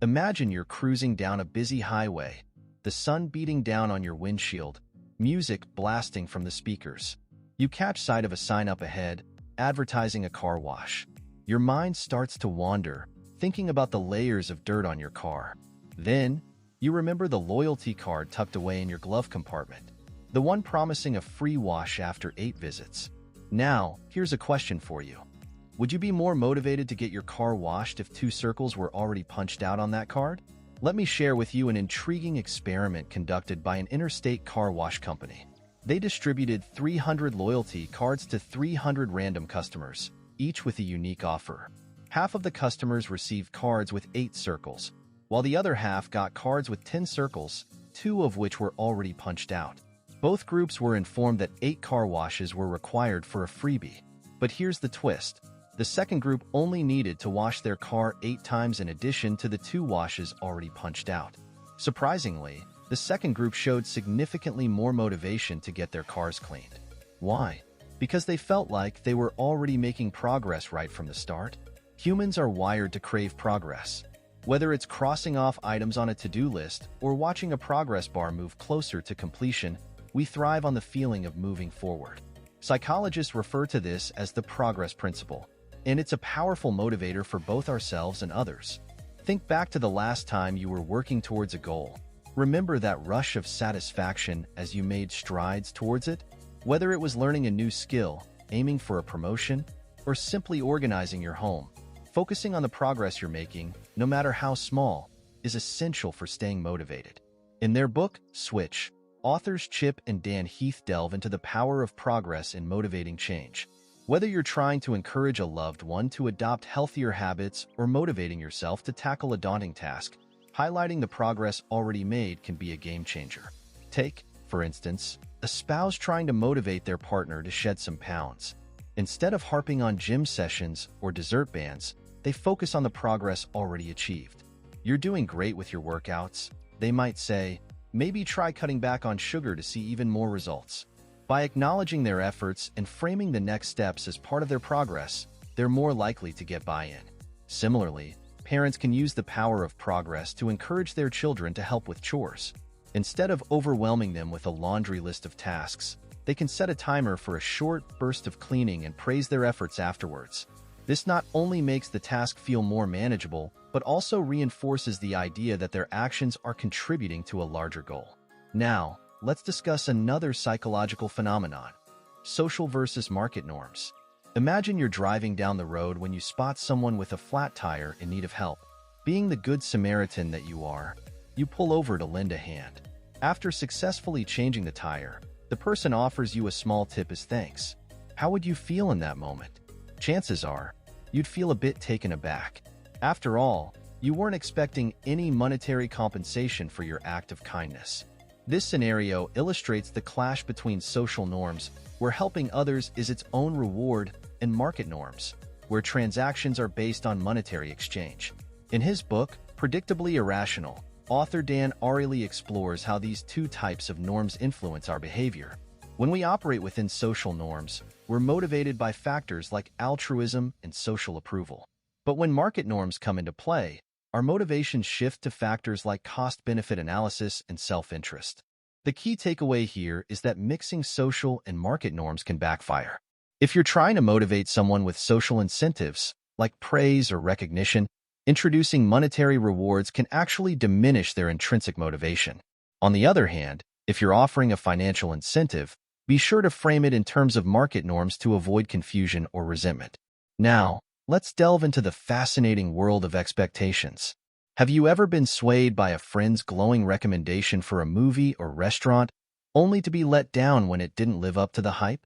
Imagine you're cruising down a busy highway, the sun beating down on your windshield, music blasting from the speakers. You catch sight of a sign up ahead, advertising a car wash. Your mind starts to wander, thinking about the layers of dirt on your car. Then, you remember the loyalty card tucked away in your glove compartment, the one promising a free wash after 8 visits. Now, here's a question for you. Would you be more motivated to get your car washed if 2 circles were already punched out on that card? Let me share with you an intriguing experiment conducted by an interstate car wash company. They distributed 300 loyalty cards to 300 random customers, each with a unique offer. Half of the customers received cards with 8 circles, while the other half got cards with 10 circles, 2 of which were already punched out. Both groups were informed that 8 car washes were required for a freebie. But here's the twist. The second group only needed to wash their car 8 times in addition to the 2 washes already punched out. Surprisingly, the second group showed significantly more motivation to get their cars cleaned. Why? Because they felt like they were already making progress right from the start. Humans are wired to crave progress. Whether it's crossing off items on a to-do list or watching a progress bar move closer to completion, we thrive on the feeling of moving forward. Psychologists refer to this as the progress principle, and it's a powerful motivator for both ourselves and others. Think back to the last time you were working towards a goal. Remember that rush of satisfaction as you made strides towards it? Whether it was learning a new skill, aiming for a promotion, or simply organizing your home, focusing on the progress you're making, no matter how small, is essential for staying motivated. In their book, Switch, authors Chip and Dan Heath delve into the power of progress in motivating change. Whether you're trying to encourage a loved one to adopt healthier habits or motivating yourself to tackle a daunting task, highlighting the progress already made can be a game changer. Take, for instance, a spouse trying to motivate their partner to shed some pounds. Instead of harping on gym sessions or dessert bans, they focus on the progress already achieved. You're doing great with your workouts, they might say. Maybe try cutting back on sugar to see even more results. By acknowledging their efforts and framing the next steps as part of their progress, they're more likely to get buy-in. Similarly, parents can use the power of progress to encourage their children to help with chores. Instead of overwhelming them with a laundry list of tasks, they can set a timer for a short burst of cleaning and praise their efforts afterwards. This not only makes the task feel more manageable, but also reinforces the idea that their actions are contributing to a larger goal. Now, let's discuss another psychological phenomenon: social versus market norms. Imagine you're driving down the road when you spot someone with a flat tire in need of help. Being the good Samaritan that you are, you pull over to lend a hand. After successfully changing the tire, the person offers you a small tip as thanks. How would you feel in that moment? Chances are, you'd feel a bit taken aback. After all, you weren't expecting any monetary compensation for your act of kindness. This scenario illustrates the clash between social norms, where helping others is its own reward, and market norms, where transactions are based on monetary exchange. In his book, Predictably Irrational, author Dan Ariely explores how these two types of norms influence our behavior. When we operate within social norms, we're motivated by factors like altruism and social approval. But when market norms come into play, our motivations shift to factors like cost-benefit analysis and self-interest. The key takeaway here is that mixing social and market norms can backfire. If you're trying to motivate someone with social incentives, like praise or recognition, introducing monetary rewards can actually diminish their intrinsic motivation. On the other hand, if you're offering a financial incentive, be sure to frame it in terms of market norms to avoid confusion or resentment. Now, let's delve into the fascinating world of expectations. Have you ever been swayed by a friend's glowing recommendation for a movie or restaurant, only to be let down when it didn't live up to the hype?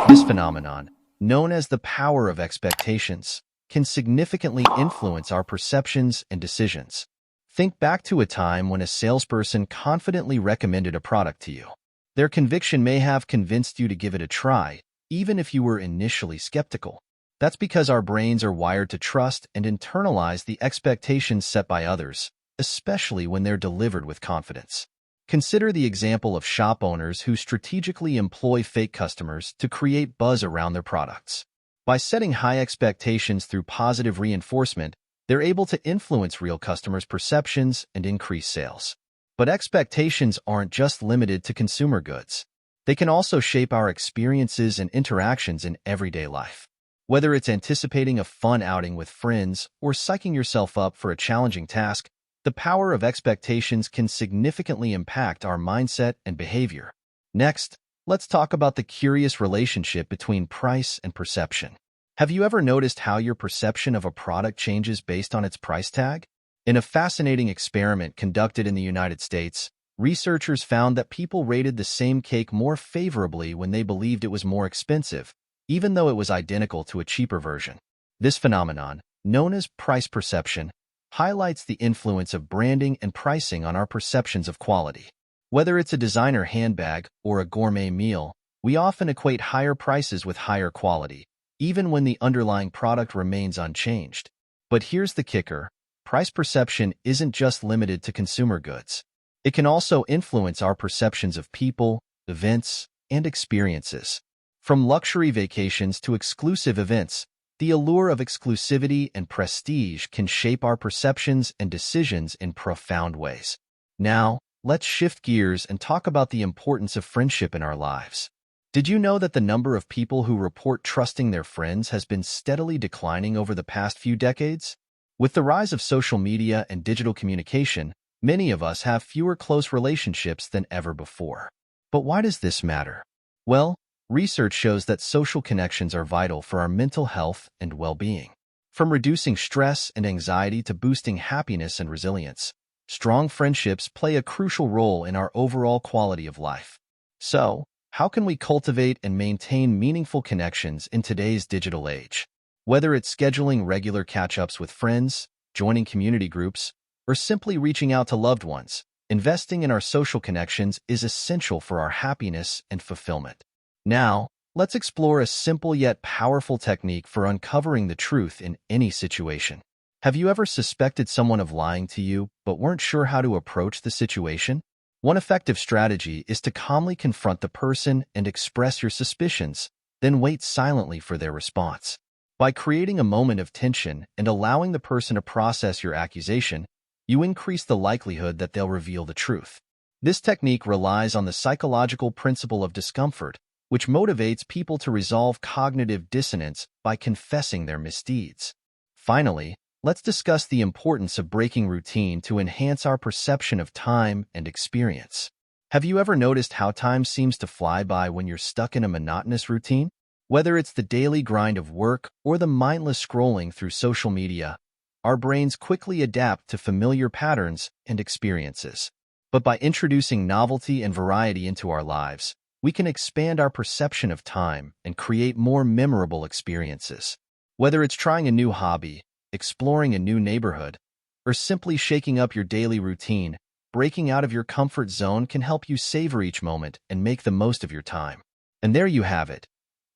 This phenomenon, known as the power of expectations, can significantly influence our perceptions and decisions. Think back to a time when a salesperson confidently recommended a product to you. Their conviction may have convinced you to give it a try, even if you were initially skeptical. That's because our brains are wired to trust and internalize the expectations set by others, especially when they're delivered with confidence. Consider the example of shop owners who strategically employ fake customers to create buzz around their products. By setting high expectations through positive reinforcement, They're able to influence real customers' perceptions and increase sales. But expectations aren't just limited to consumer goods. They can also shape our experiences and interactions in everyday life. Whether it's anticipating a fun outing with friends or psyching yourself up for a challenging task, the power of expectations can significantly impact our mindset and behavior. Next, let's talk about the curious relationship between price and perception. Have you ever noticed how your perception of a product changes based on its price tag? In a fascinating experiment conducted in the United States, researchers found that people rated the same cake more favorably when they believed it was more expensive, even though it was identical to a cheaper version. This phenomenon, known as price perception, highlights the influence of branding and pricing on our perceptions of quality. Whether it's a designer handbag or a gourmet meal, we often equate higher prices with higher quality, even when the underlying product remains unchanged. But here's the kicker: price perception isn't just limited to consumer goods. It can also influence our perceptions of people, events, and experiences. From luxury vacations to exclusive events, the allure of exclusivity and prestige can shape our perceptions and decisions in profound ways. Now, let's shift gears and talk about the importance of friendship in our lives. Did you know that the number of people who report trusting their friends has been steadily declining over the past few decades? With the rise of social media and digital communication, many of us have fewer close relationships than ever before. But why does this matter? Well, research shows that social connections are vital for our mental health and well-being. From reducing stress and anxiety to boosting happiness and resilience, strong friendships play a crucial role in our overall quality of life. So, how can we cultivate and maintain meaningful connections in today's digital age? Whether it's scheduling regular catch-ups with friends, joining community groups, or simply reaching out to loved ones, investing in our social connections is essential for our happiness and fulfillment. Now, let's explore a simple yet powerful technique for uncovering the truth in any situation. Have you ever suspected someone of lying to you but weren't sure how to approach the situation? One effective strategy is to calmly confront the person and express your suspicions, then wait silently for their response. By creating a moment of tension and allowing the person to process your accusation, you increase the likelihood that they'll reveal the truth. This technique relies on the psychological principle of discomfort, which motivates people to resolve cognitive dissonance by confessing their misdeeds. Finally, let's discuss the importance of breaking routine to enhance our perception of time and experience. Have you ever noticed how time seems to fly by when you're stuck in a monotonous routine? Whether it's the daily grind of work or the mindless scrolling through social media, our brains quickly adapt to familiar patterns and experiences. But by introducing novelty and variety into our lives, we can expand our perception of time and create more memorable experiences. Whether it's trying a new hobby, exploring a new neighborhood, or simply shaking up your daily routine, breaking out of your comfort zone can help you savor each moment and make the most of your time. And there you have it.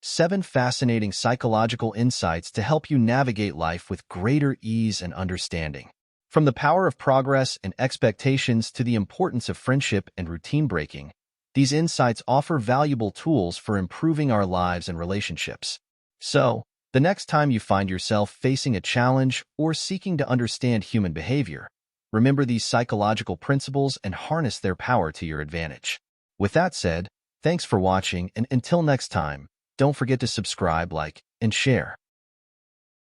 7 fascinating psychological insights to help you navigate life with greater ease and understanding. From the power of progress and expectations to the importance of friendship and routine breaking, these insights offer valuable tools for improving our lives and relationships. So, the next time you find yourself facing a challenge or seeking to understand human behavior, remember these psychological principles and harness their power to your advantage. With that said, thanks for watching, and until next time, don't forget to subscribe, like, and share.